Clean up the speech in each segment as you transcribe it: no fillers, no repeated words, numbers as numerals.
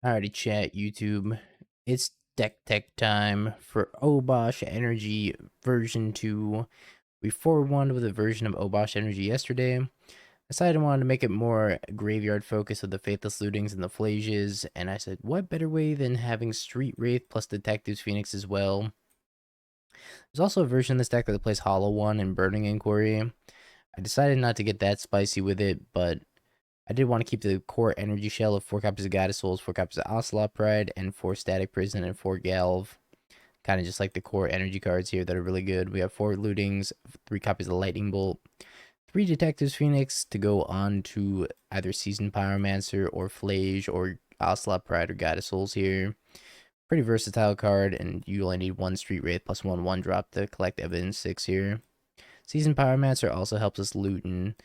Alrighty, chat, YouTube. It's deck tech time for Obosh Energy version 2. We 4-1 with a version of Obosh Energy yesterday. I decided I wanted to make it more graveyard focus of the Faithless Lootings and the Flages, and I said, what better way than having Street Wraith plus Detective's Phoenix as well? There's also a version of this deck that plays Hollow One and Burning Inquiry. I decided not to get that spicy with it, but I did want to keep the core energy shell of 4 copies of Goddess Souls, 4 copies of Ocelot Pride, and 4 Static Prison, and 4 Galv. Kind of just like the core energy cards here that are really good. We have 4 Lootings, 3 copies of Lightning Bolt, 3 Detectives Phoenix to go on to either Seasoned Pyromancer or Flage or Ocelot Pride or Goddess Souls here. Pretty versatile card, and you only need 1 Street Wraith plus 1/1 drop to collect Evidence 6 here. Seasoned Pyromancer also helps us loot and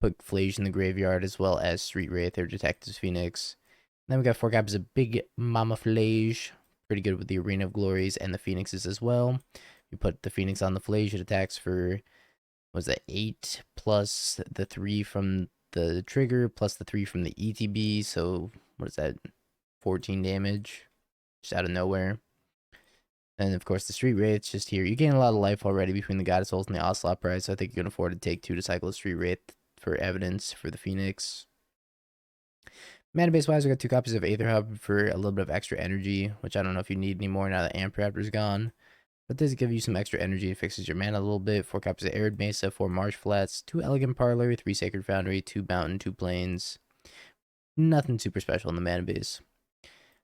put Flage in the graveyard, as well as Street Wraith or Detective's Phoenix. Then we got 4 copies of Big Mama Flage. Pretty good with the Arena of Glories and the Phoenixes as well. You put the Phoenix on the Flage, it attacks for, was that 8 plus the 3 from the trigger plus the 3 from the ETB. So, what is that? 14 damage. Just out of nowhere. And of course, the Street Wraith's just here. You gain a lot of life already between the Goddess Souls and the Ocelot Prize, so I think you can afford to take 2 to cycle the Street Wraith for Evidence for the Phoenix. Mana base wise, we got 2 copies of Aether Hub for a little bit of extra energy, which I don't know if you need anymore now that Amp Raptor's gone. But this gives you some extra energy. It fixes your mana a little bit. 4 copies of Arid Mesa, 4 Marsh Flats, 2 Elegant Parlor, 3 Sacred Foundry, 2 Mountain, 2 Plains. Nothing super special in the mana base.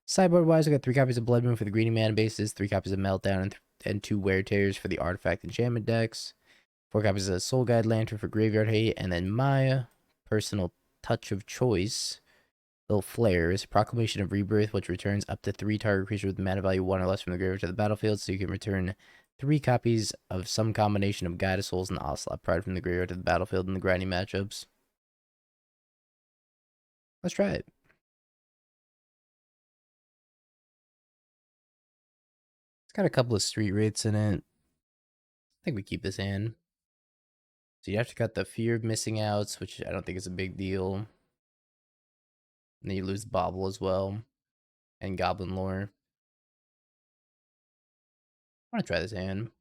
Sideboard wise, I got 3 copies of Blood Moon for the greedy mana bases, 3 copies of Meltdown, and 2 Wear Tears for the artifact enchantment decks, 4 copies of Soul Guide Lantern for graveyard hate, and then my personal touch of choice, little flares, Proclamation of Rebirth, which returns up to 3 target creatures with mana value 1 or less from the graveyard to the battlefield, so you can return 3 copies of some combination of Goddess Souls and Ocelot Pride from the graveyard to the battlefield in the grinding matchups. Let's try it. It's got a couple of Street Wraiths in it. I think we keep this in. So you have to cut the Fear of Missing Outs, which I don't think is a big deal. And then you lose Bobble as well. And Goblin Lore. I want to try this hand.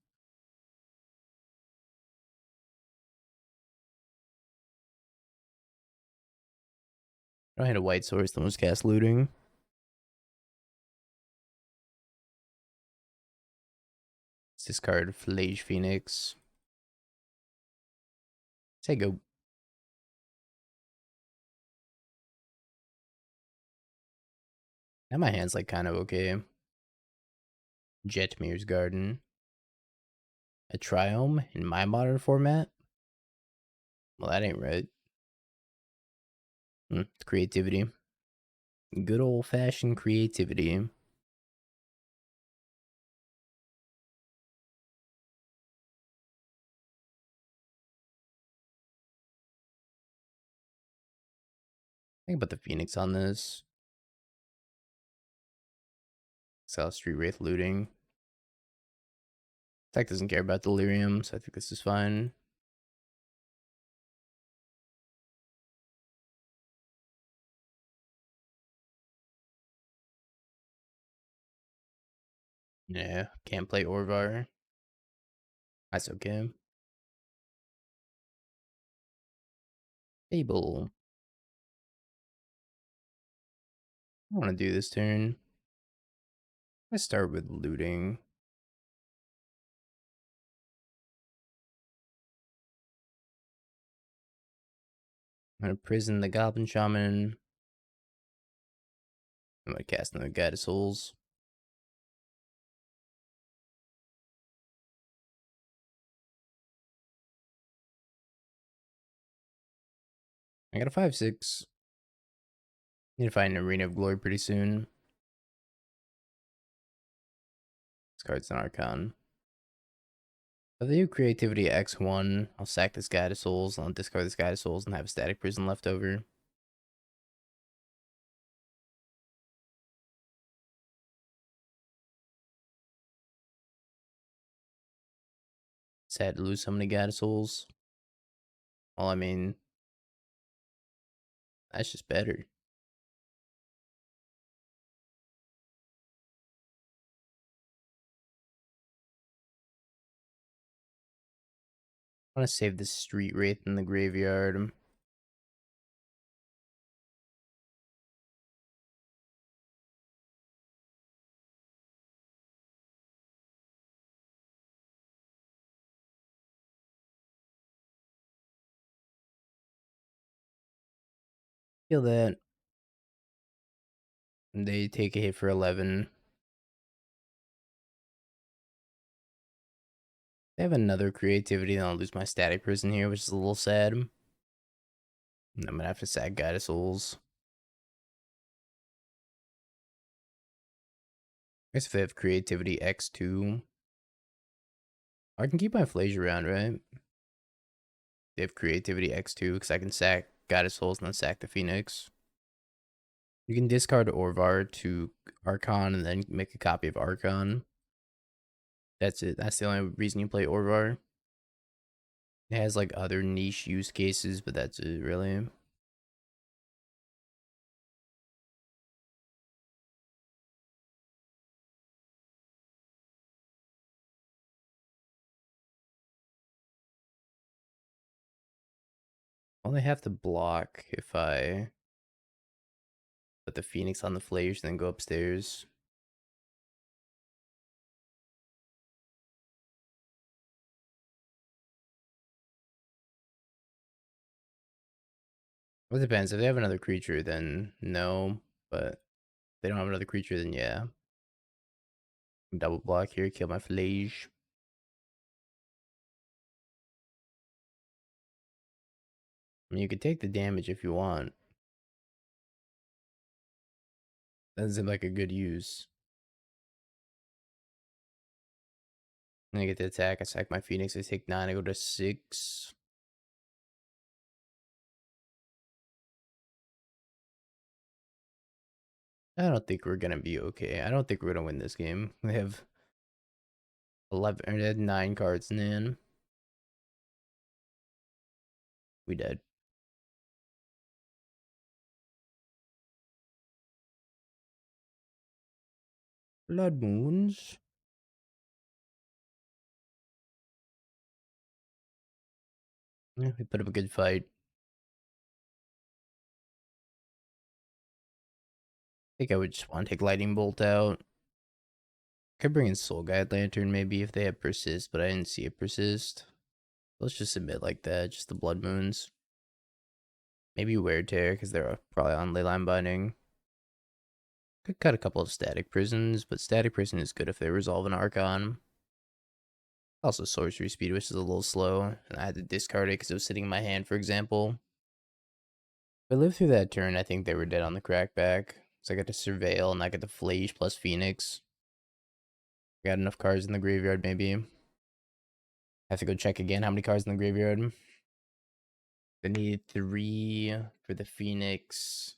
I hit a white source, then was cast Looting. Let's discard Flage Phoenix. Say go. Now my hand's like kind of okay. Jetmir's Garden. A Triome in my modern format? Well, that ain't right. Creativity. Good old fashioned creativity. Think about the Phoenix on this. South Street Wraith Looting. Deck doesn't care about Delirium, so I think this is fine. Yeah, can't play Orvar. That's okay. Fable. I want to do this turn. Let's start with looting. I'm going to prison the Goblin Shaman. I'm going to cast another Guide of Souls. I got a 5/6. Need to find an Arena of Glory pretty soon. This card's an Archon. If they do Creativity X1, I'll sack this Guide of Souls, I'll discard this Guide of Souls, and have a Static Prison left over. Sad to lose so many Guide of Souls. Well, I mean, that's just better. I want to save the Street Wraith in the graveyard. Kill that. They take a hit for 11. They have another creativity, and I'll lose my static prison here, which is a little sad. And I'm gonna have to sack Guide of Souls. I guess if they have creativity X2, I can keep my Flage around, right? They have creativity X2 because I can sack Guide of Souls and then sack the Phoenix. You can discard Orvar to Archon and then make a copy of Archon. That's it. That's the only reason you play Orvar. It has like other niche use cases, but that's it really. Only have to block if I put the Phoenix on the Flage and then go upstairs. Well, it depends. If they have another creature, then no. But if they don't have another creature, then yeah. Double block here, kill my Flage. I mean, you could take the damage if you want. Doesn't seem like a good use. And I get the attack. I sack my Phoenix. I take 9. I go to 6. I don't think we're gonna be okay. I don't think we're gonna win this game. We have 11 or they had 9 cards in. We dead. Blood Moons. Yeah, we put up a good fight. I think I would just want to take Lightning Bolt out. Could bring in Soul Guide Lantern maybe if they have Persist, but I didn't see it Persist. Let's just submit like that, just the Blood Moons. Maybe Wear Tear, because they're probably on Leyline Binding. Could cut a couple of Static Prisons, but Static Prison is good if they resolve an Archon. Also Sorcery Speed, which is a little slow, and I had to discard it because it was sitting in my hand, for example. If I lived through that turn, I think they were dead on the crackback. So I got to Surveil, and I got the Flage plus Phoenix. Got enough cards in the graveyard, maybe. Have to go check again how many cards in the graveyard. I needed 3 for the Phoenix,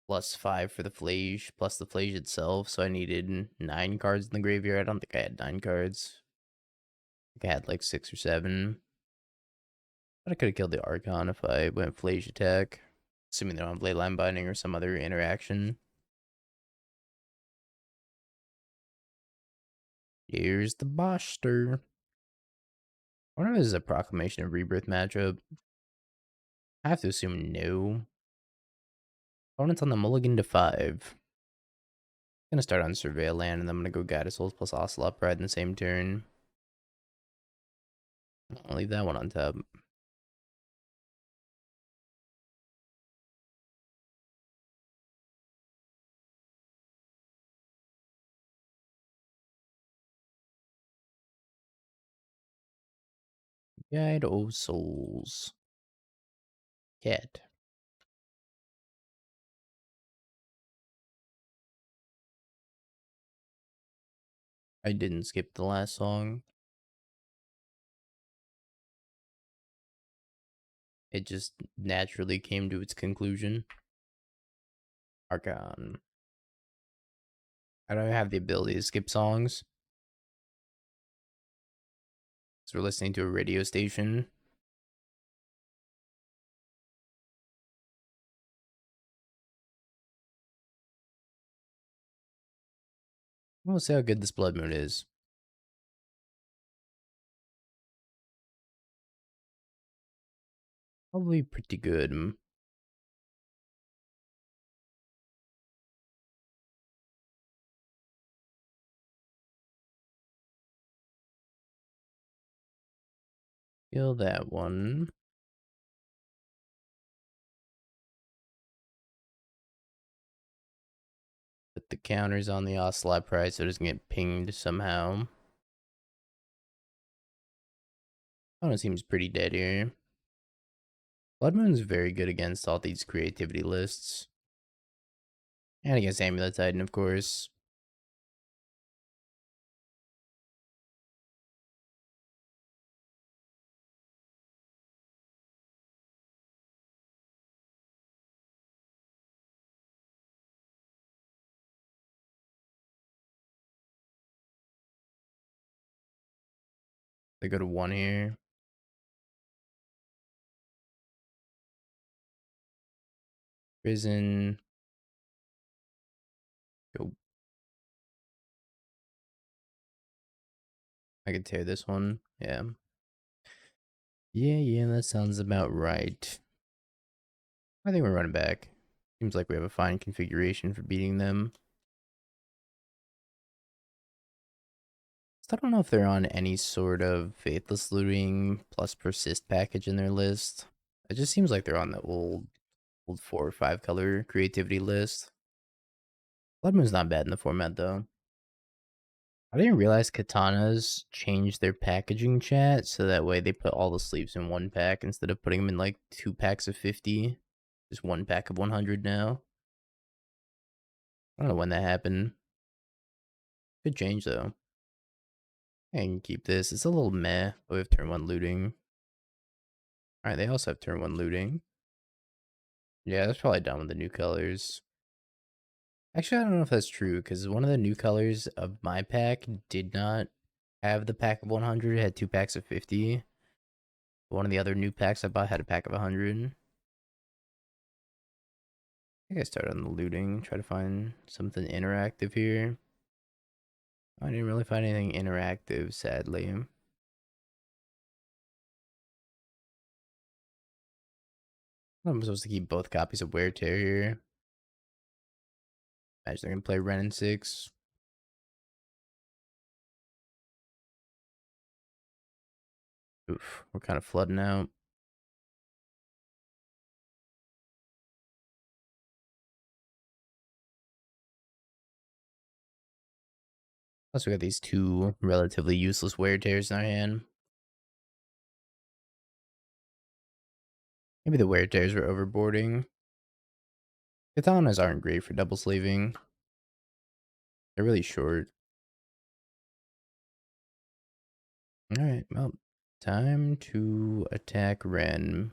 plus 5 for the Flage, plus the Flage itself. So I needed 9 cards in the graveyard. I don't think I had 9 cards. I think I had like 6 or 7. But I could have killed the Archon if I went Flage attack. Assuming they don't have Leyline Binding or some other interaction. Here's the Boshster. I wonder if this is a Proclamation of Rebirth matchup. I have to assume no. Opponent's on the mulligan to 5. Gonna start on Surveil Land, and then I'm gonna go Guide of Souls plus Ocelot Pride in the same turn. I'll leave that one on top. Guide of Souls. Cat. I didn't skip the last song. It just naturally came to its conclusion. Archon. I don't have the ability to skip songs. So we're listening to a radio station. We'll see how good this Blood Moon is. Probably pretty good. Kill that one. Put the counters on the Ocelot price so it doesn't get pinged somehow. Oh, it seems pretty dead here. Blood Moon's very good against all these creativity lists. And against Amulet Titan, of course. They go to 1 here. Prison. Go. I could tear this one. Yeah. Yeah, that sounds about right. I think we're running back. Seems like we have a fine configuration for beating them. So I don't know if they're on any sort of Faithless Looting plus Persist package in their list. It just seems like they're on the old 4 or 5 color creativity list. Blood Moon's not bad in the format though. I didn't realize katanas changed their packaging chat so that way they put all the sleeves in one pack instead of putting them in like 2 packs of 50. Just 1 pack of 100 now. I don't know when that happened. Good change though. I can keep this. It's a little meh, but we have turn 1 looting. Alright, they also have turn 1 looting. Yeah, that's probably done with the new colors. Actually, I don't know if that's true, because one of the new colors of my pack did not have the pack of 100. It had 2 packs of 50. One of the other new packs I bought had a pack of 100. I think I started on the looting, try to find something interactive here. I didn't really find anything interactive, sadly. I'm supposed to keep both copies of Wear Tear here. Imagine they're gonna play Ren and 6. Oof, we're kind of flooding out. Plus, we got these 2 relatively useless Wear Tears in our hand. Maybe the Wear Tears were overboarding. Katanas aren't great for double sleeving. They're really short. Alright, well, time to attack Ren.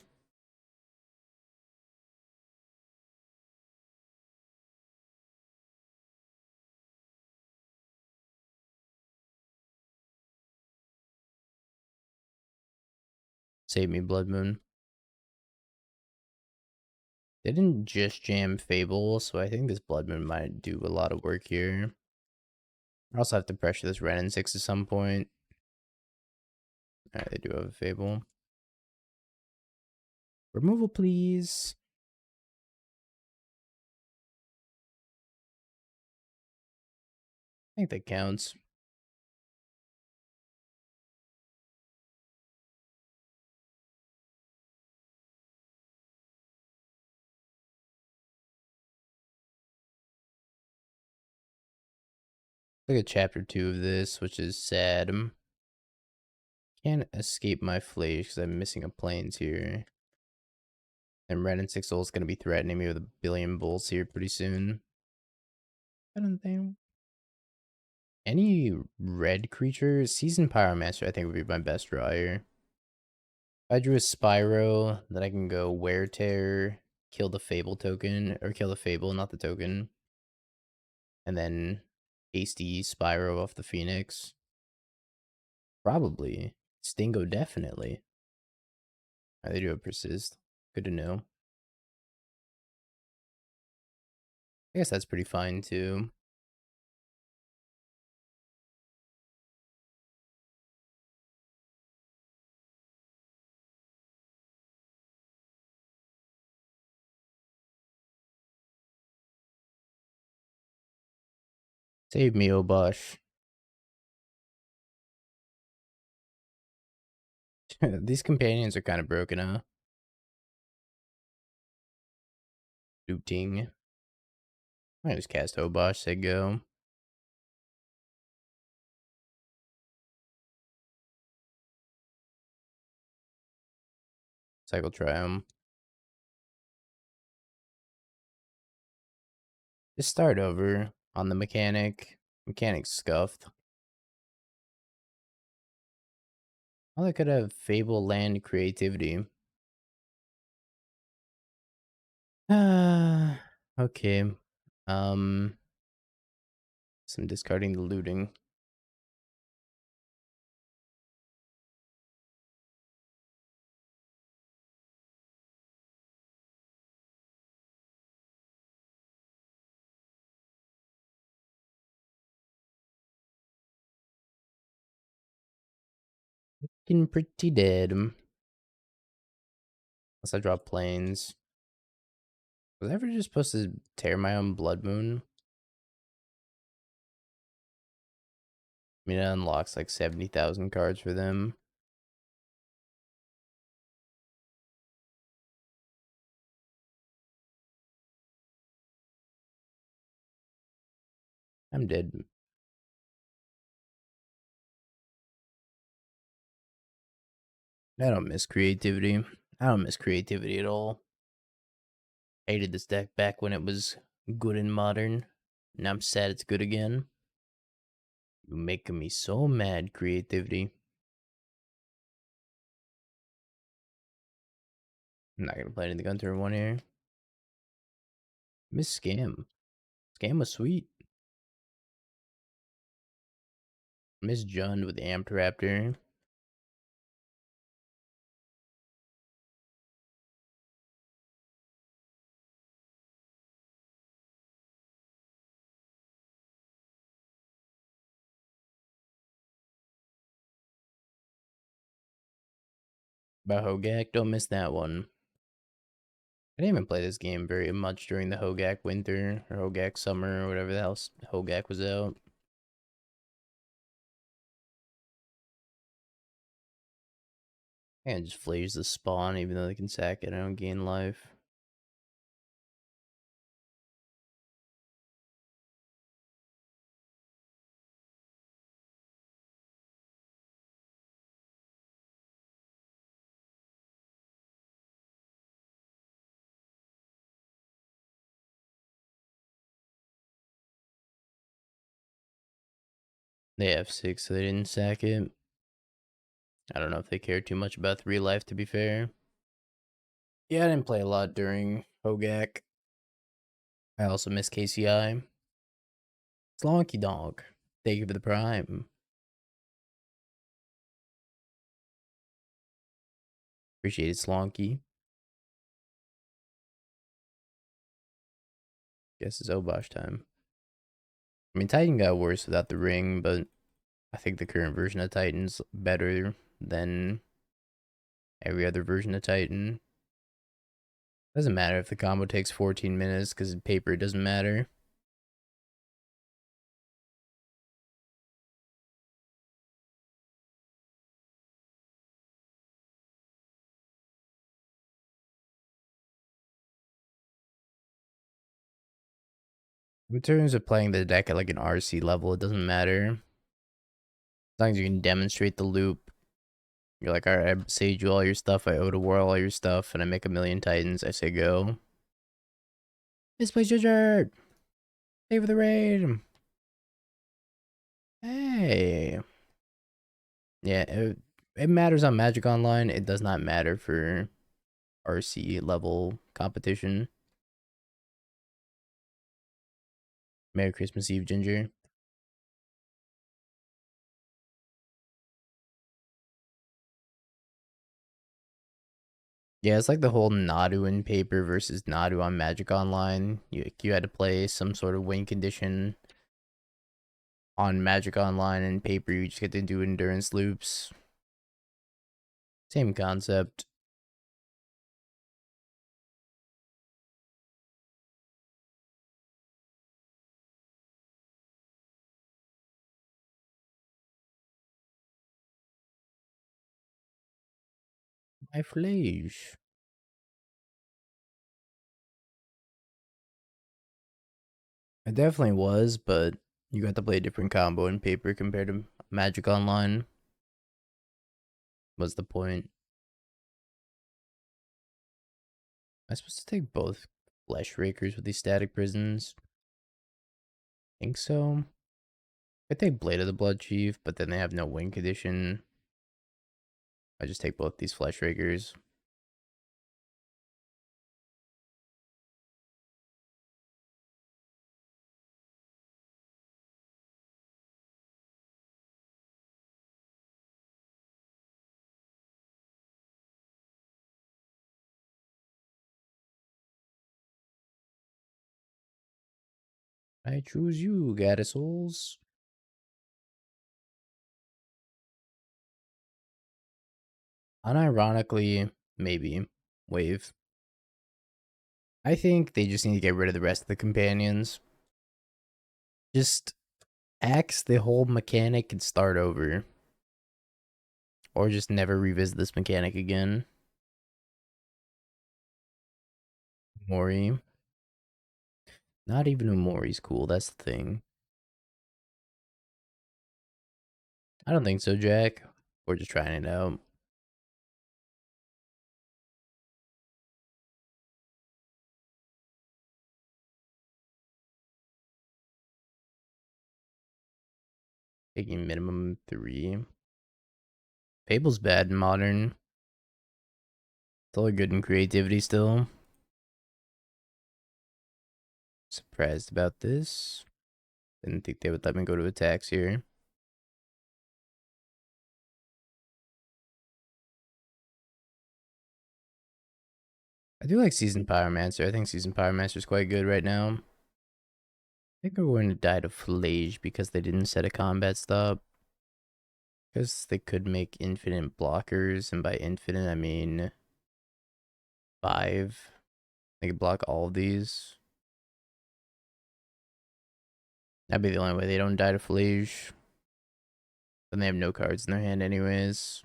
Save me, Blood Moon. They didn't just jam Fable, so I think this Blood Moon might do a lot of work here. I also have to pressure this Ren and 6 at some point. Alright, they do have a Fable. Removal, please. I think that counts. Look at chapter 2 of this, which is sad. Can't escape my flash because I'm missing a planes here. And Ren and 6 is going to be threatening me with a billion bulls here pretty soon. I don't think. Any red creature? Seasoned Pyromancer I think would be my best draw here. If I drew a Spyro, then I can go Wear Tear, kill the Fable token, or kill the Fable, not the token. And then hasty Spyro off the Phoenix. Probably. Stingo definitely. They do have Persist. Good to know. I guess that's pretty fine too. Save me, Obosh. These companions are kind of broken, huh? Looting. I just cast Obosh, say go. Cycle Triumph. Just start over on the mechanic. Mechanic's scuffed. Well, I could have Fable Land Creativity. Okay. Some discarding the looting. Looking pretty dead. Unless I drop planes. Was I ever just supposed to tear my own Blood Moon? I mean, it unlocks like 70,000 cards for them. I'm dead. I don't miss creativity. I don't miss creativity at all. Hated this deck back when it was good and modern. And I'm sad it's good again. You're making me so mad, creativity. I'm not gonna play any of the gun turn one here. Miss Scam. Scam was sweet. Miss Jund with the Amped Raptor. About Hogak, don't miss that one. I didn't even play this game very much during the Hogak winter or Hogak summer or whatever the hell Hogak was out. And just flays the spawn even though they can sack it. I don't gain life. They have 6, so they didn't sack it. I don't know if they care too much about 3 life, to be fair. Yeah, I didn't play a lot during Hogak. I also miss KCI. Slonky Dog. Thank you for the prime. Appreciate it, Slonky. Guess it's Obosh time. I mean, Titan got worse without the ring, but I think the current version of Titan's better than every other version of Titan. Doesn't matter if the combo takes 14 minutes, because in paper it doesn't matter. In terms of playing the deck at like an RC level, it doesn't matter. As long as you can demonstrate the loop. You're like, alright, I sage you all your stuff, I auto war all your stuff, and I make a million Titans, I say go. Misplaced Judger! Stay for the raid! Hey! Yeah, it matters on Magic Online. It does not matter for RC level competition. Merry Christmas Eve, Ginger. Yeah, it's like the whole Nadu in paper versus Nadu on Magic Online. You had to play some sort of win condition on Magic Online, and paper you just get to do endurance loops. Same concept. I flash. It definitely was, but you got to play a different combo in paper compared to Magic Online. Was the point? Am I supposed to take both Flesh Rakers with these static prisons? Think so. I take Blade of the Blood Chief, but then they have no win condition. I just take both these Flesh Rakers. I choose you, Goddess Souls. Unironically, maybe. Wave. I think they just need to get rid of the rest of the companions. Just axe the whole mechanic and start over. Or just never revisit this mechanic again. Mori. Not even Umori's cool, that's the thing. I don't think so, Jack. We're just trying it out. Taking minimum 3. Fable's bad in modern. It's all good in creativity still. Surprised about this. Didn't think they would let me go to attacks here. I do like Seasoned Pyromancer. I think Seasoned Pyromancer is quite good right now. I think we're going to die to Flage because they didn't set a combat stop. Because they could make infinite blockers, and by infinite I mean 5. They could block all of these. That'd be the only way they don't die to Flage. Then they have no cards in their hand anyways.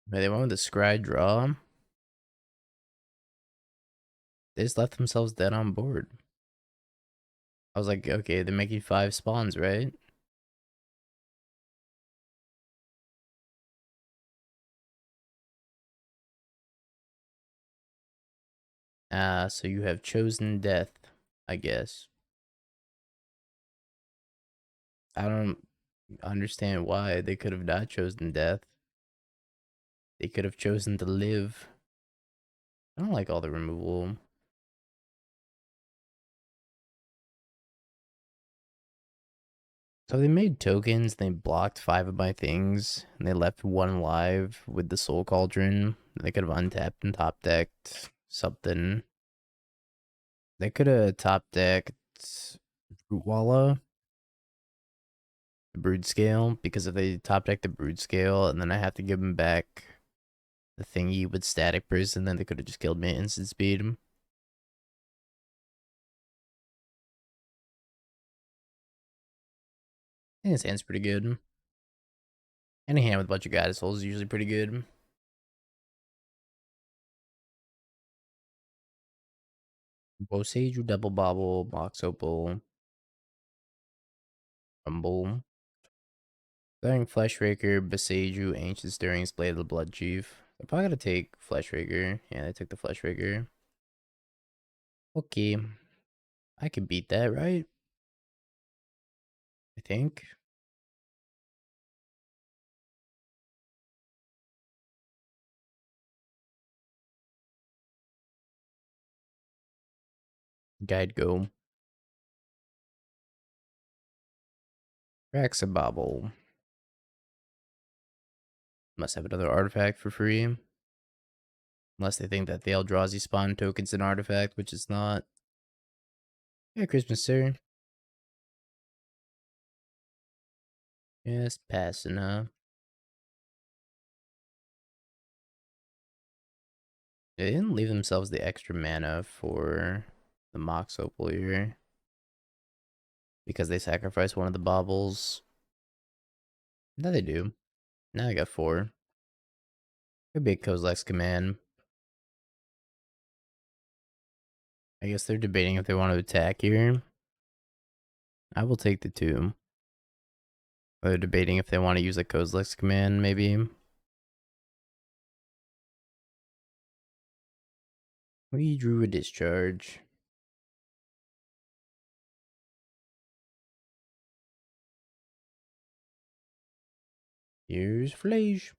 But they went with the Scry draw. They just left themselves dead on board. I was like, okay, they're making 5 spawns, right? So you have chosen death, I guess. I don't understand why they could have not chosen death. They could have chosen to live. I don't like all the removal. So they made tokens, they blocked 5 of my things, and they left 1 alive with the Soul Cauldron. They could have untapped and top decked something. They could have top decked Rootwalla, the Brood Scale, because if they top deck the Brood Scale and then I have to give them back the thingy with Static Prison, then they could have just killed me at instant speed. I think his hand's pretty good. Any hand with a bunch of Goddess Souls is usually pretty good. Boseiju, Double Bobble, Box Opal, Rumble. Starting Flesh Raker, Boseiju, Ancient Stirrings, Blade of the Blood Chief. I probably gotta take Flesh Raker. Yeah, I took the Flesh Raker. Okay. I can beat that, right? I think. Guide Go. Raxabobble. Must have another artifact for free. Unless they think that the Eldrazi spawn token's an artifact, which it's not. Yeah, Christmas, sir. Yes, passing, huh? They didn't leave themselves the extra mana for the Mox Opal here. Because they sacrificed one of the baubles. Now they do. Now I got 4. Could be a Kozilek's command. I guess they're debating if they want to attack here. I will take the 2. They're debating if they want to use a Kozilek's command, maybe. We drew a discharge. Here's Flage.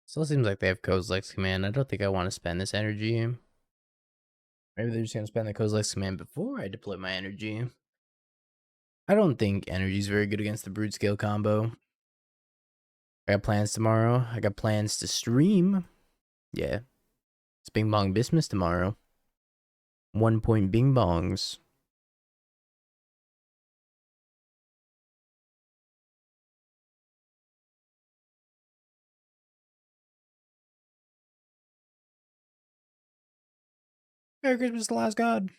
Still seems like they have Kozilek's command. I don't think I want to spend this energy. Maybe they're just going to spend the Kozilek's command before I deploy my energy. I don't think energy is very good against the Brood Scale combo. I got plans tomorrow. I got plans to stream. Yeah. It's Bing Bong Bismuth tomorrow. 1 point Bing Bongs. Merry Christmas, the last god.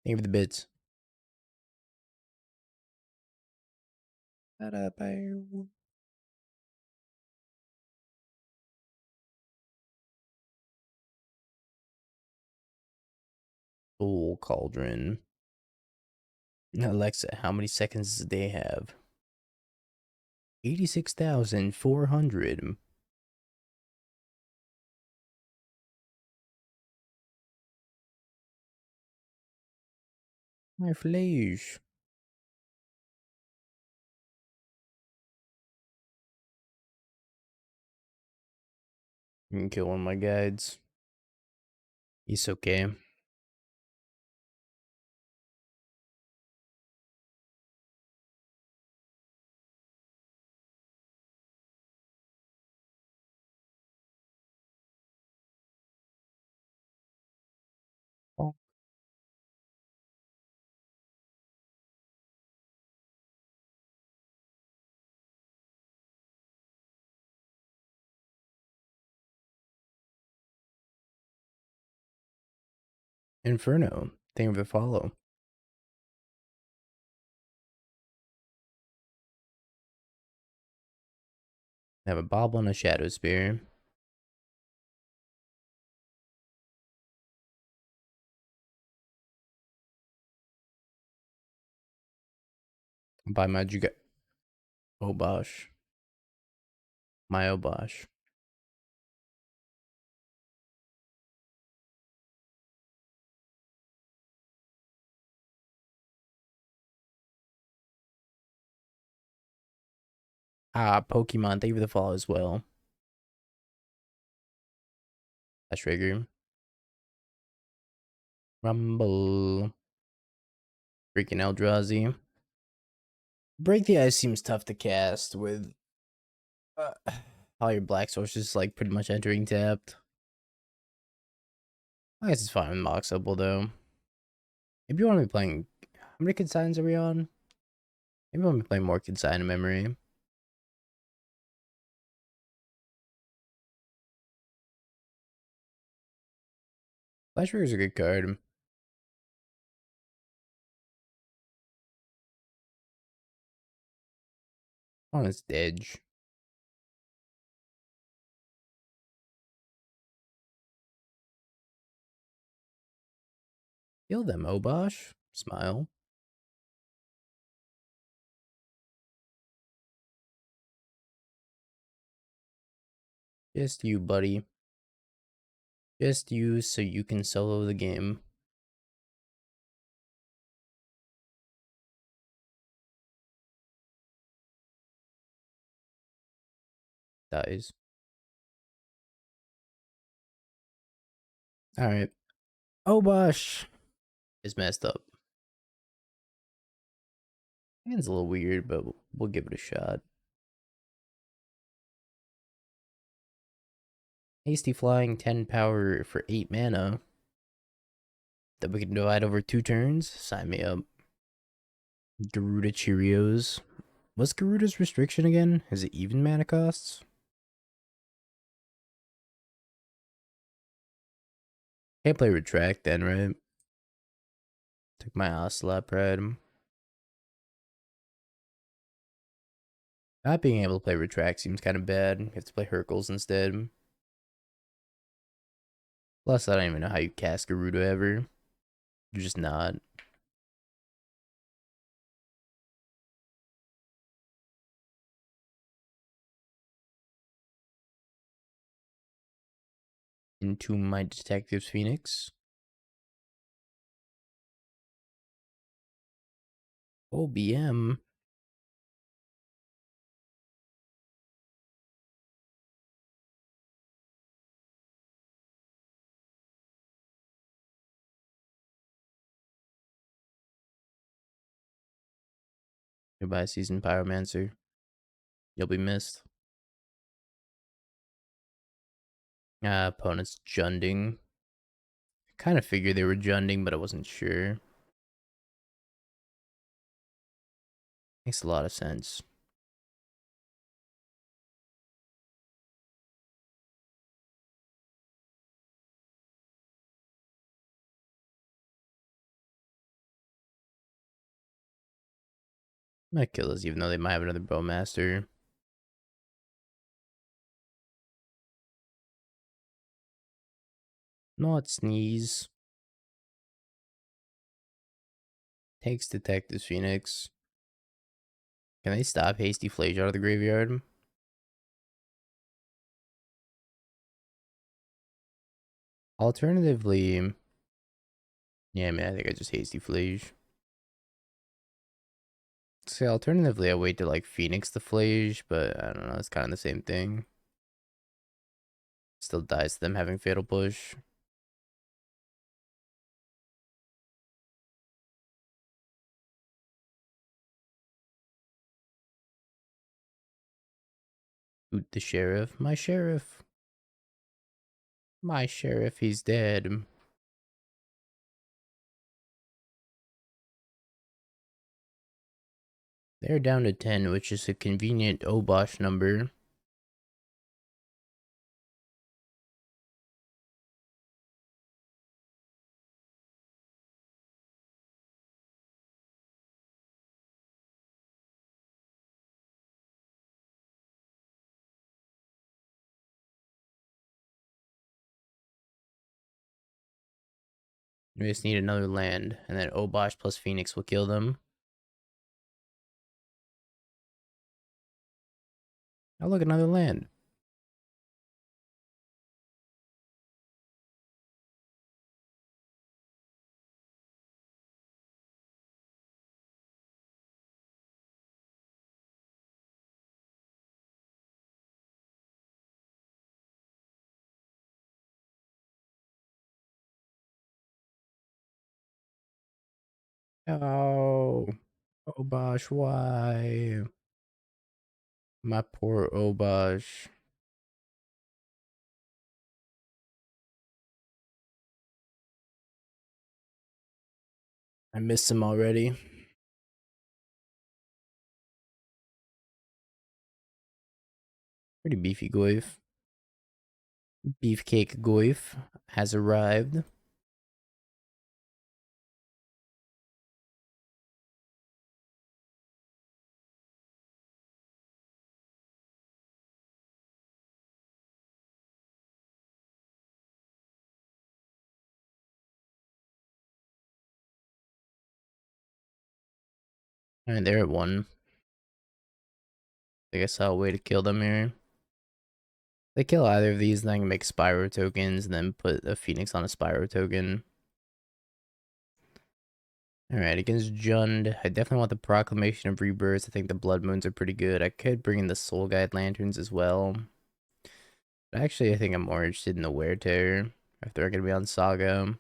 Thank you for the bits. Soul Cauldron. Alexa, how many seconds does they have? 86,400. My Flage. You can kill one of my guides. He's okay. Oh. Inferno. Thank you for the follow. I have a Bobble and a Shadow Spear. By my Obosh. My Obosh. Pokemon, thank you for the follow as well. That's trigger. Rumble. Freaking Eldrazi. Break the Ice seems tough to cast with all your black sources like pretty much entering tapped. I guess it's fine with Moxable though. Maybe you want to be playing. How many consigns are we on? Maybe I want to be playing more consign in memory. Flash Trigger is a good card. On its edge. Kill them, Obosh. Smile. Just you, buddy. Just you so you can solo the game. Dies. Alright. Obosh is messed up. Hand's a little weird, but we'll give it a shot. Hasty Flying, 10 power for 8 mana. That we can divide over 2 turns. Sign me up. Garuda Cheerios. What's Garuda's restriction again? Is it even mana costs? Can't play Retract then, right? Took my Ocelot Pride. Not being able to play Retract seems kind of bad. You have to play Hercules instead. Plus, I don't even know how you cast Garuda ever. You're just not. Into my Detective's Phoenix. OBM. Goodbye, Seasoned Pyromancer. You'll be missed. Opponent's Junding. Kind of figured they were Junding, but I wasn't sure. Makes a lot of sense. Might kill us, even though they might have another Bowmaster. Not sneeze. Takes Detective's Phoenix. Can they stop Hasty Flage out of the graveyard? Alternatively, yeah, man, I think I just Hasty Flage. See, alternatively, I wait to like Phoenix the Flage, but I don't know, it's kind of the same thing. Still dies to them having Fatal Push. Boot the Sheriff. My Sheriff. My Sheriff, he's dead. They're down to 10, which is a convenient Obosh number. We just need another land, and then Obosh plus Phoenix will kill them. Oh, look, another land. Oh, Obosh, why? My poor Obosh. I miss him already. Pretty beefy Goyf. Beefcake Goyf has arrived. And they're at 1. I guess I'll wait to kill them here. They kill either of these, then I can make Spyro tokens, and then put a Phoenix on a Spyro token. Alright, against Jund, I definitely want the Proclamation of Rebirth. I think the Blood Moons are pretty good. I could bring in the Soul Guide Lanterns as well. But actually, I think I'm more interested in the Wear Tear, if they're going to be on Saga.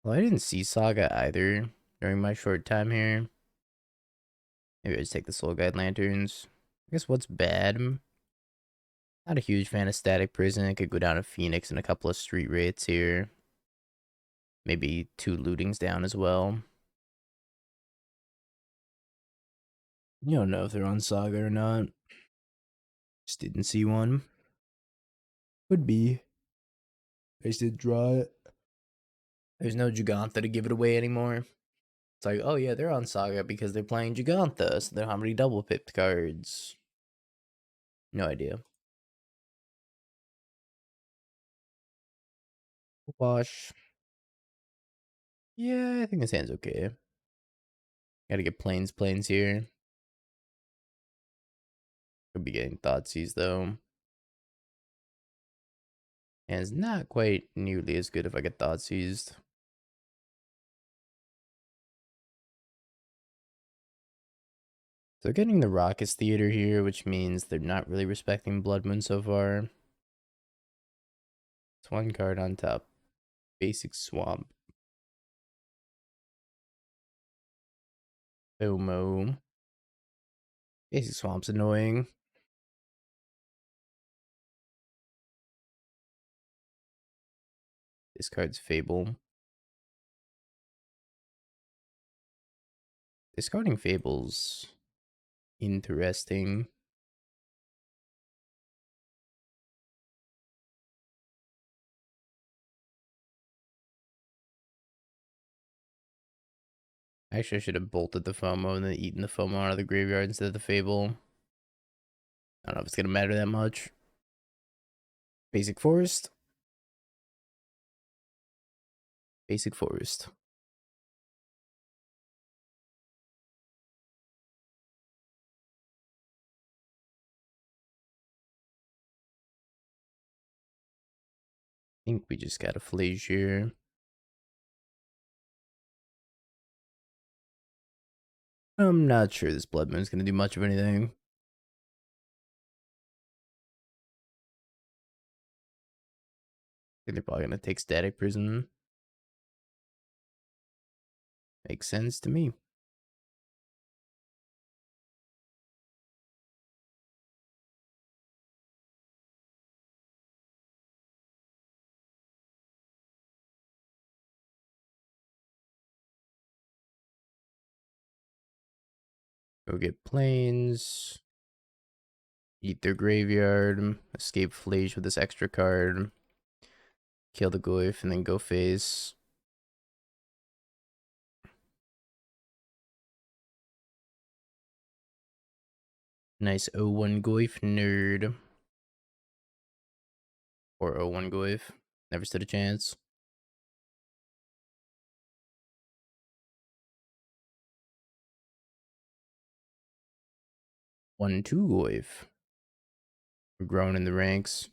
Well, I didn't see Saga either during my short time here. Maybe I just take the Soul Guide Lanterns. I guess what's bad? Not a huge fan of Static Prison. I could go down to Phoenix and a couple of Street Wraiths here. Maybe 2 lootings down as well. You don't know if they're on Saga or not. Just didn't see one. Could be. I just did draw it. There's no Gigantha to give it away anymore. It's like, oh yeah, they're on Saga because they're playing Gigantha, so they don't have any double pipped cards. No idea. Wash. Yeah, I think this hand's okay. Gotta get planes here. Could be getting Thoughtseize though. And it's not quite nearly as good if I get Thoughtseized. So getting the Raucous Theater here, which means they're not really respecting Blood Moon so far. It's one card on top. Basic Swamp. Bomo. Basic Swamp's annoying. This card's Fable. Discarding Fable's interesting. Actually, I should have bolted the FOMO and then eaten the FOMO out of the graveyard instead of the Fable. I don't know if it's going to matter that much. Basic Forest. Basic Forest. I think we just got a Flazier. I'm not sure this Blood Moon's going to do much of anything. I think they're probably going to take Static Prison. Makes sense to me. Go get planes. Eat their graveyard. Escape Flage with this extra card. Kill the Goyf and then go face. Nice 0-1 Goyf nerd. Or 0-1 Goyf. Never stood a chance. One, two Goyf. We're growing in the ranks.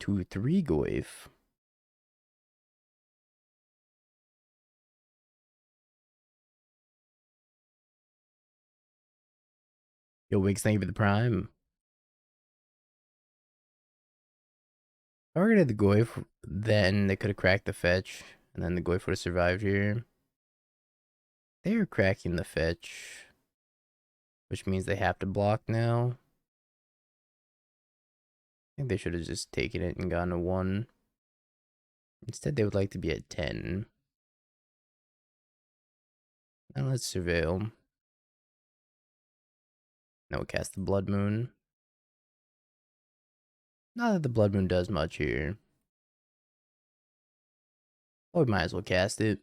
2-3 Goyf. Yo, Wiggs, thank you for the prime. If I were gonna have the Goyf, then they could have cracked the fetch, and then the Goyf would have survived here. They are cracking the fetch, which means they have to block now. I think they should have just taken it and gone to 1. Instead, they would like to be at 10. Now let's surveil. Now we'll cast the Blood Moon. Not that the Blood Moon does much here. Oh, we might as well cast it.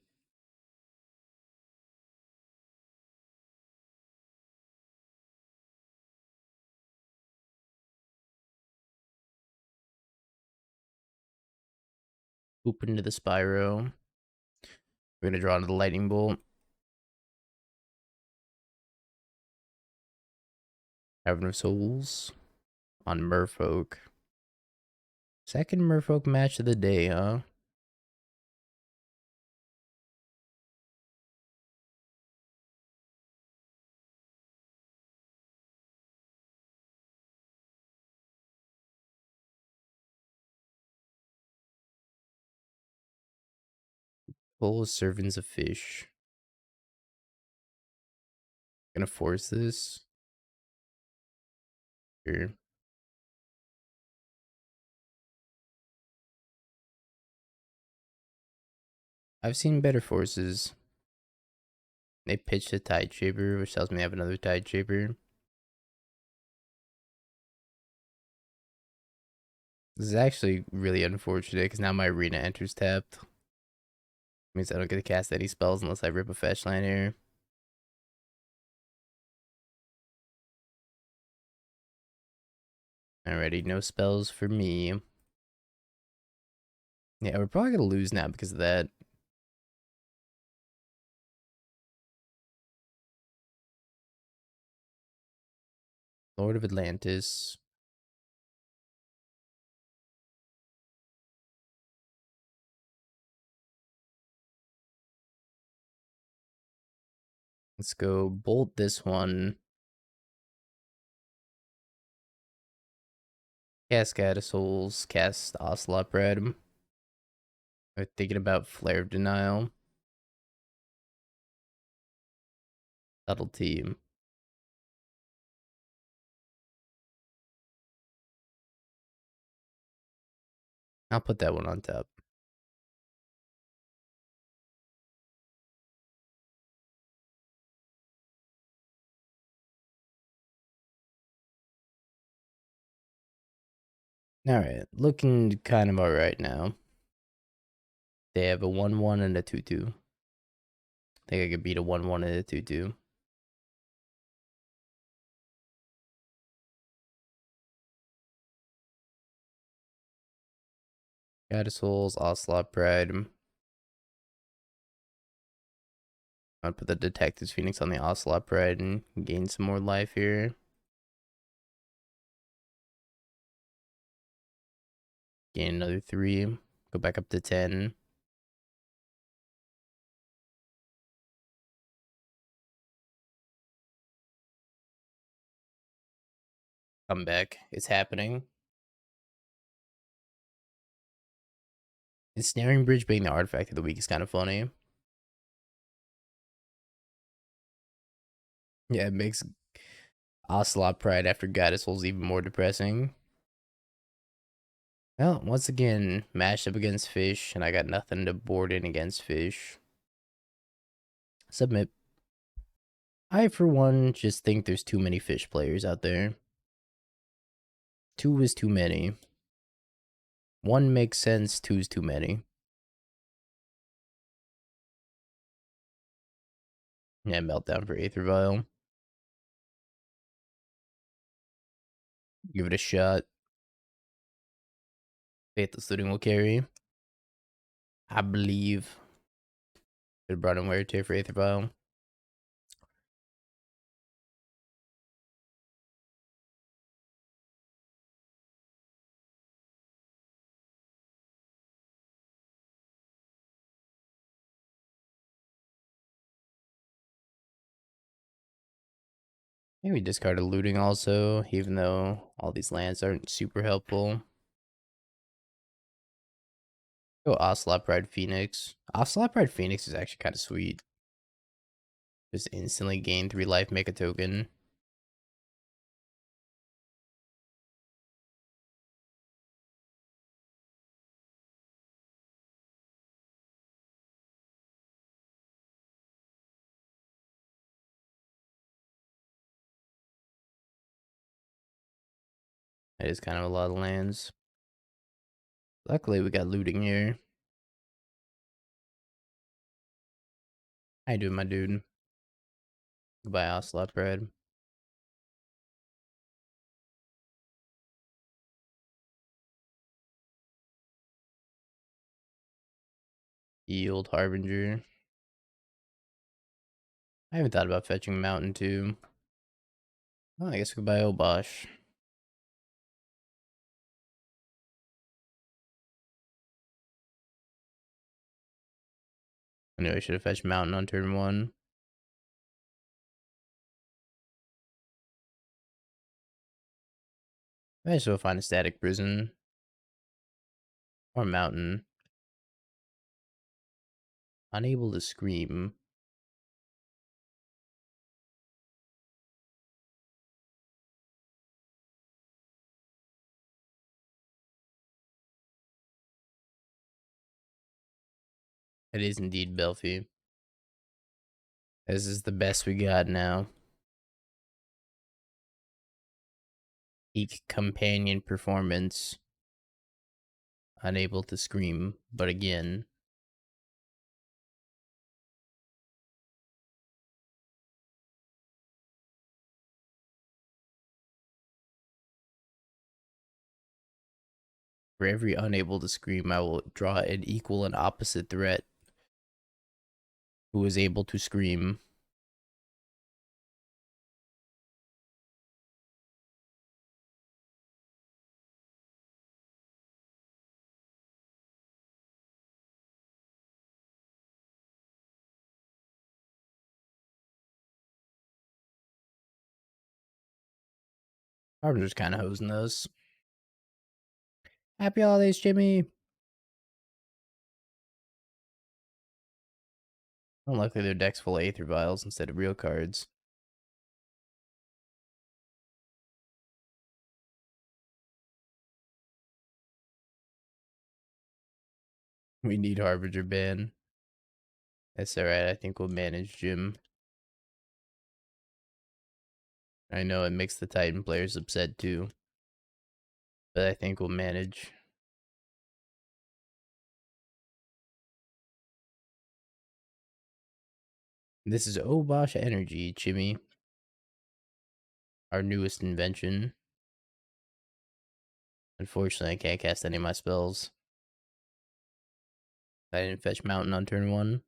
Open into the Spyro. We're gonna draw into the Lightning Bolt. Heaven of Souls on Merfolk. Second Merfolk match of the day, huh? Full Servants of Fish. Gonna force this. Here. I've seen better forces. They pitched a Tide Shaper, which tells me they have another Tide Shaper. This is actually really unfortunate because now my arena enters tapped. Means I don't get to cast any spells unless I rip a fetch land here. Alrighty, no spells for me. Yeah, we're probably gonna lose now because of that. Lord of Atlantis. Let's go bolt this one. Cast God of Souls, cast Ocelot Bread. I'm thinking about Flare of Denial. Subtle Team. I'll put that one on top. Alright, looking kind of alright now. They have a 1-1 and a 2-2. I think I could beat a 1-1 and a 2-2. God of Souls, Ocelot Pride. I'll put the Detective's Phoenix on the Ocelot Pride and gain some more life here. Gain another 3. Go back up to 10. Come back. It's happening. Ensnaring Bridge being the artifact of the week is kind of funny. Yeah, it makes Ocelot Pride after Goddess Souls even more depressing. Well, once again, mashed up against fish, and I got nothing to board in against fish. Submit. I, for one, just think there's too many fish players out there. 2 is too many. 1 makes sense, 2 is too many. Yeah, meltdown for Aether Vial. Give it a shot. Faithless Looting will carry. I believe. Could have brought in Wear Tear for Aether Vial. Maybe discard a Looting also, even though all these lands aren't super helpful. Go Ocelot Pride Phoenix. Ocelot Pride Phoenix is actually kind of sweet. Just instantly gain 3 life, make a token. That is kind of a lot of lands. Luckily, we got Looting here. How you doing, my dude? Goodbye, Ocelot Pride. Yield Harbinger. I haven't thought about fetching Mountain too. Oh, I guess goodbye, Obosh. I knew I should have fetched Mountain on turn 1. I might as well find a Static Prison. Or Mountain. Unable to Scream. It is indeed Belfie. This is the best we got now. Peak companion performance. Unable to scream, but again. For every unable to scream, I will draw an equal and opposite threat who is able to scream. I'm just kind of hosing those. Happy holidays, Jimmy. Unluckily, their deck's full of Aether Vials instead of real cards. We need Harbinger ban. That's alright, I think we'll manage Jim. I know it makes the Titan players upset too, but I think we'll manage. This is Obosh Energy, Jimmy. Our newest invention. Unfortunately, I can't cast any of my spells. I didn't fetch Mountain on turn 1.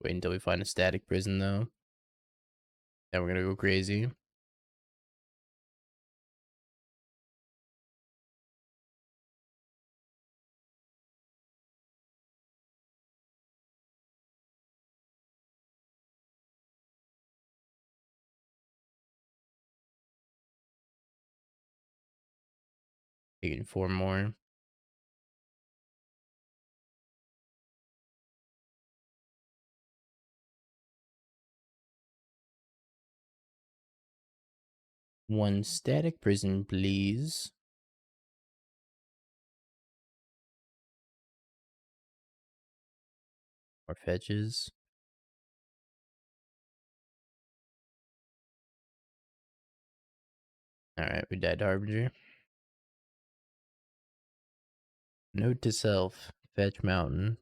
Wait until we find a static prison, though. Then we're gonna go crazy. Taking 4 more. One static prison, please. More fetches. Alright, we died to Harbinger. Note to self, fetch Mountain.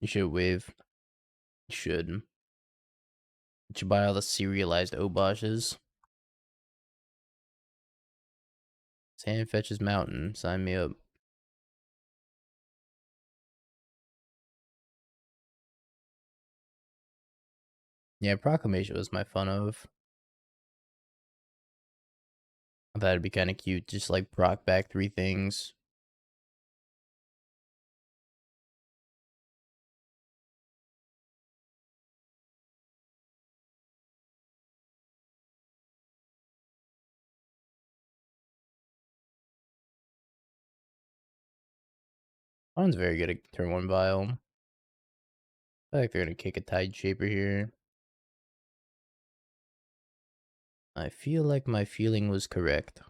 You should wave. You should. You should buy all the serialized Oboshes. Sand fetches Mountain. Sign me up. Yeah, Proclamation was my fun of. I thought it'd be kind of cute, just like proc back 3 things. One's very good at turn 1 Vial. I think they're gonna kick a Tide Shaper here. I feel like my feeling was correct.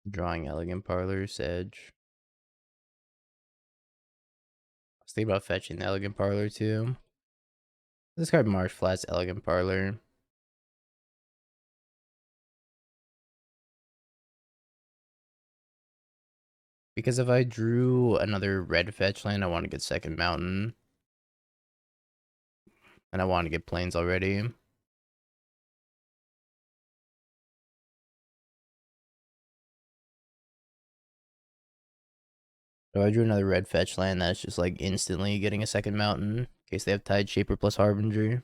Drawing Elegant Parlor, Sedge. I was thinking about fetching the Elegant Parlor too. This card Marsh Flats Elegant Parlor. Because if I drew another red fetch land, I want to get second Mountain. And I want to get Plains already. So I drew another red fetch land, that's just like instantly getting a second Mountain. In case they have Tide Shaper plus Harbinger.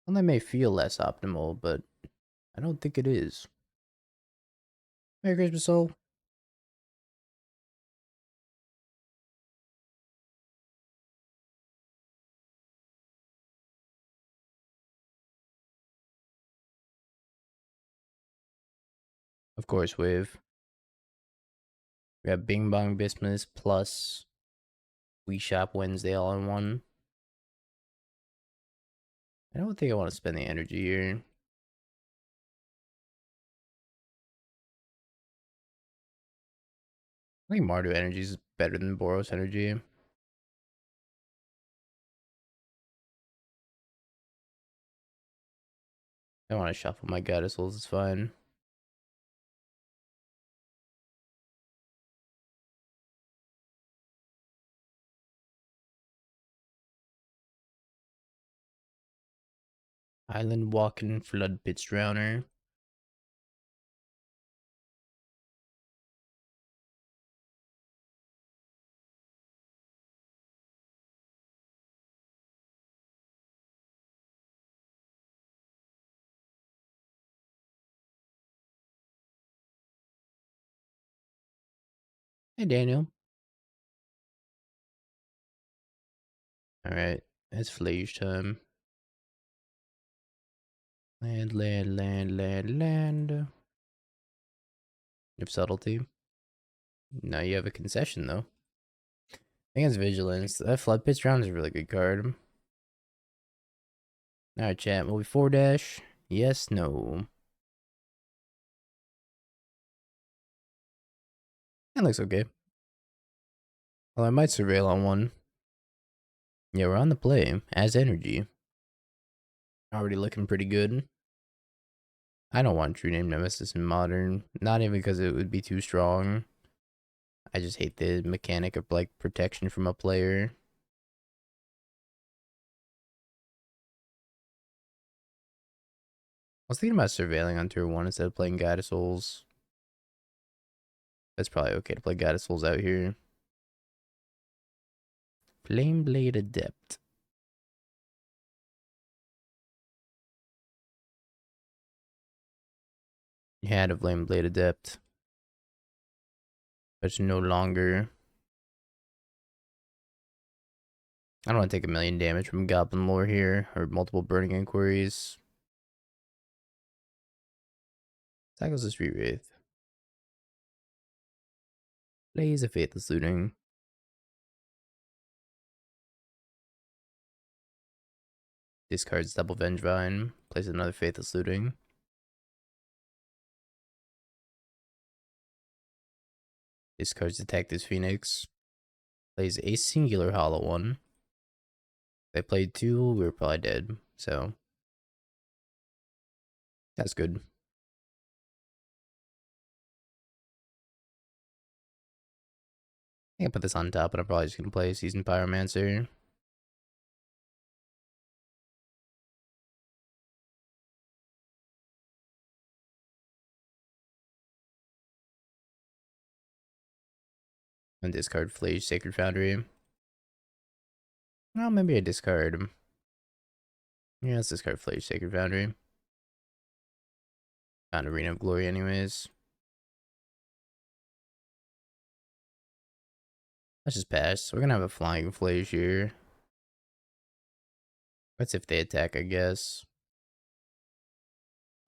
Well, that may feel less optimal, but I don't think it is. Merry Christmas, Soul. Course Wave. We have Bing Bong Bismuth plus We Shop Wednesday all in one. I don't think I want to spend the energy here. I think Mardu Energy is better than Boros Energy. I want to shuffle my Goddess Souls, it's fine. Island Walking Flood Pits Drowner. Hey Daniel. Alright, it's Flage time. Land, land, land, land, land. You have Subtlety. Now you have a concession though. I think it's Vigilance. That Flood Pits Drown is a really good card. Alright, chat. Will we 4-dash? Yes, no. That looks okay. Well, I might surveil on one. Yeah, we're on the play as energy. Already looking pretty good. I don't want True Name Nemesis in Modern. Not even because it would be too strong. I just hate the mechanic of like protection from a player. I was thinking about surveilling on tier 1 instead of playing Guide of Souls. That's probably okay to play Guide of Souls out here. Flame Blade Adept. You had a Flame Blade Adept. But it's no longer. I don't want to take 1,000,000 damage from Goblin Lore here, or multiple Burning Inquiries. Tackles the Street Wraith. Plays a Faithless Looting. Discards Double Vengevine. Plays another Faithless Looting. Discards Detective's Phoenix. Plays a singular Hollow one. If I played 2, we were probably dead. So that's good. I can put this on top, but I'm probably just gonna play Seasoned Pyromancer. And discard Flage Sacred Foundry. Well, maybe I discard. Yeah, let's discard Flage Sacred Foundry. Found Arena of Glory anyways. Let's just pass. We're gonna have a Flying Flage here. That's if they attack, I guess.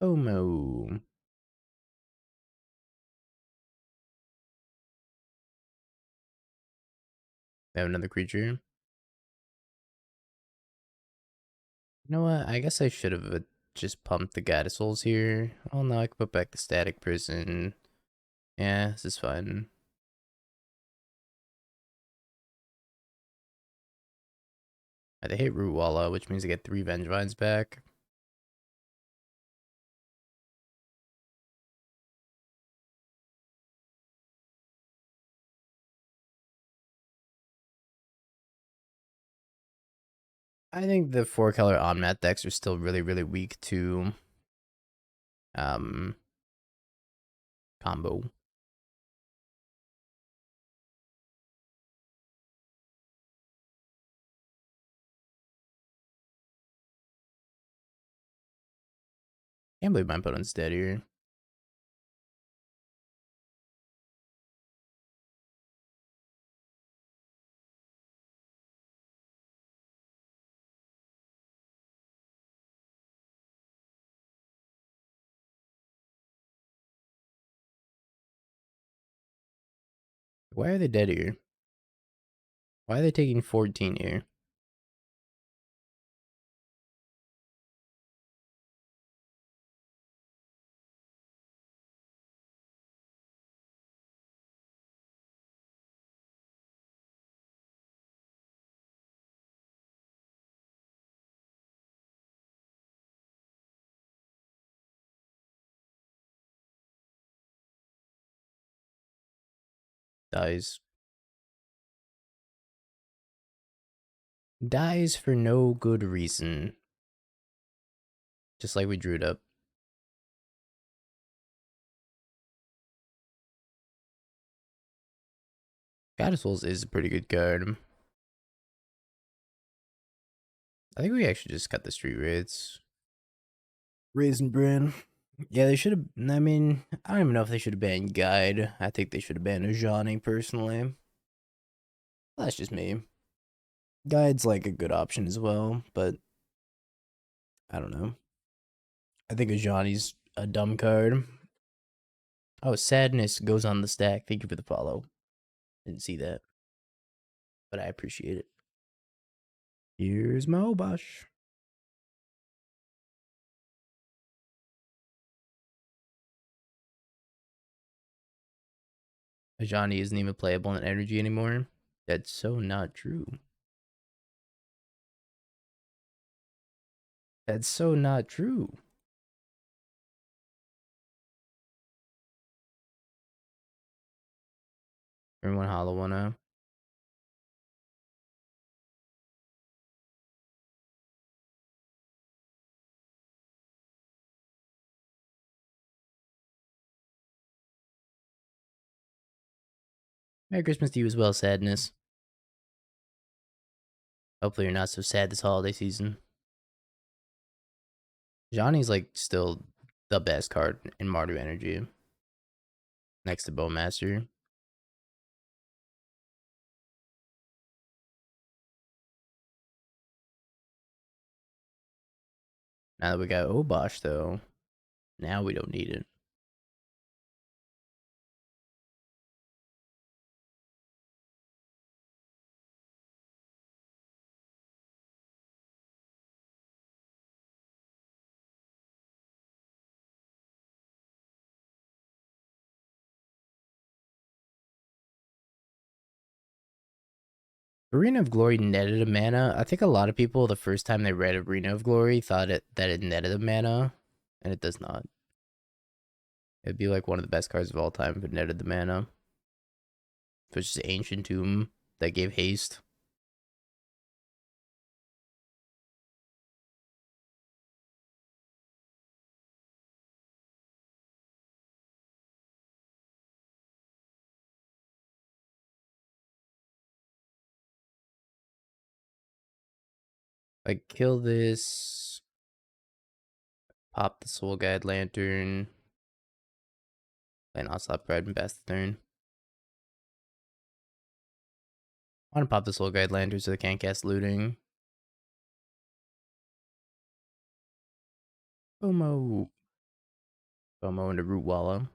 Omo. They have another creature. You know what? I guess I should have just pumped the Goddess Souls here. Oh no, I can put back the Static Prison. Yeah, this is fine. They hate Root Walla, which means they get 3 Vengevines back. I think the 4-color on-mat decks are still really, really weak to combo. Can't believe my opponent's dead here. Why are they dead here? Why are they taking 14 here? Dies. Dies for no good reason. Just like we drew it up. Goddess Souls is a pretty good card. I think we actually just got the street rates. Raisin Bran. Yeah, they should have. I mean, I don't even know if they should have banned Guide. I think they should have banned Ajani personally. Well, that's just me. Guide's like a good option as well, but I don't know. I think Ajani's a dumb card. Oh, Sadness goes on the stack. Thank you for the follow. Didn't see that, but I appreciate it. Here's my Obosh. Ajani isn't even playable in energy anymore. That's so not true. That's so not true. Everyone hollow one out. Merry Christmas to you as well, Sadness. Hopefully you're not so sad this holiday season. Johnny's like still the best card in Mardu Energy. Next to Bowmaster. Now that we got Obosh though, now we don't need it. Arena of Glory netted a mana. I think a lot of people the first time they read Arena of Glory thought that it netted a mana, and it does not. It'd be like one of the best cards of all time if it netted the mana. If it's just Ancient Tomb that gave haste. Like kill this, pop the Soul Guide Lantern, and Ocelot Bread and pass the turn. I want to pop the Soul Guide Lantern so they can't cast Looting. FOMO. FOMO into Root Wallow.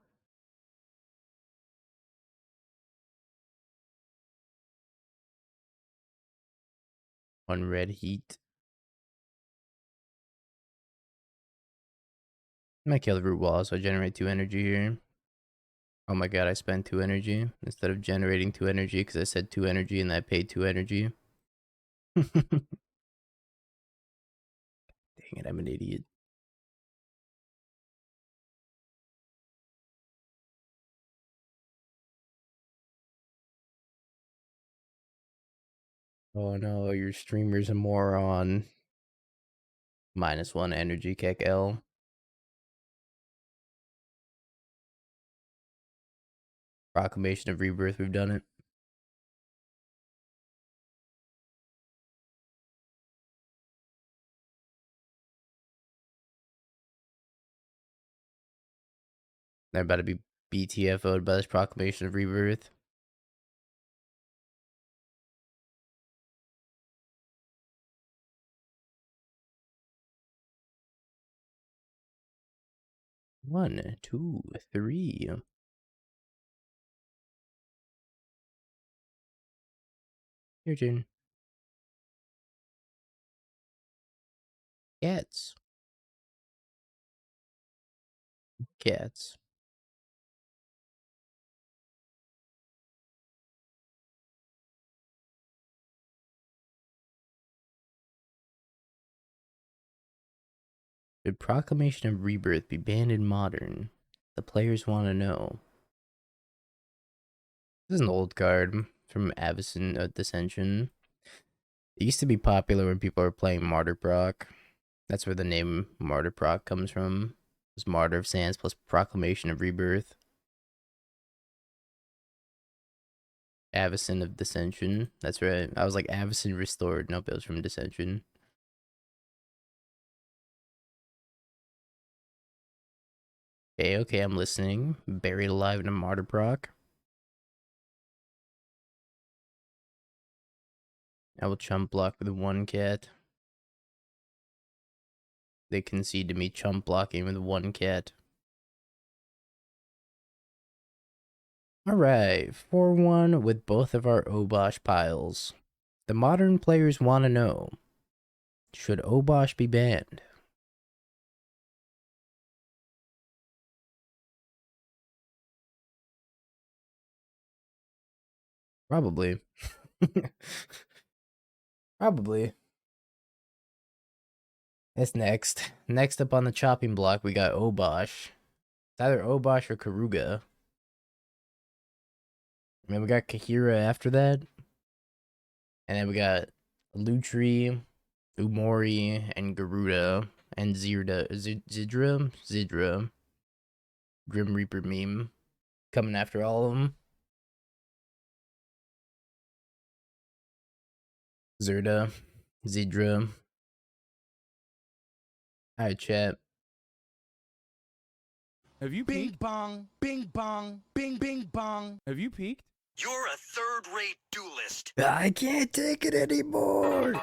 One red heat. I might kill the Root Wallow so I generate 2 energy here. Oh my god, I spent 2 energy instead of generating 2 energy because I said 2 energy and I paid 2 energy. Dang it, I'm an idiot. Oh no, your streamer's a moron. -1 energy, Keck L. Proclamation of Rebirth, we've done it. They're about to be BTFO'd by this Proclamation of Rebirth. One, two, three. Your turn. Cats. Cats. Should Proclamation of Rebirth be banned in Modern? The players want to know. This is an old card from Avacyn of Dissension. It used to be popular when people were playing Martyr Proc. That's where the name Martyr Proc comes from. It was Martyr of Sands plus Proclamation of Rebirth. Avacyn of Dissension. That's right. I was like Avacyn Restored. Nope, it was from Dissension. Okay, I'm listening. Buried alive in a Martyr Proc. I will chump block with one cat. They concede to me chump blocking with one cat. Alright, 4-1 with both of our Obosh piles. The Modern players want to know, should Obosh be banned? Probably. Probably. That's next. Next up on the chopping block, we got Obosh. It's either Obosh or Karuga. And then we got Kahira after that. And then we got Lutri, Umori, and Garuda, and Zidra, Grim Reaper meme, coming after all of them. Zerda, Zidra. Alright, chat. Have you Bing peeked? bong, bing bong, bing bing bong. Have you peeked? You're a third-rate duelist. I can't take it anymore.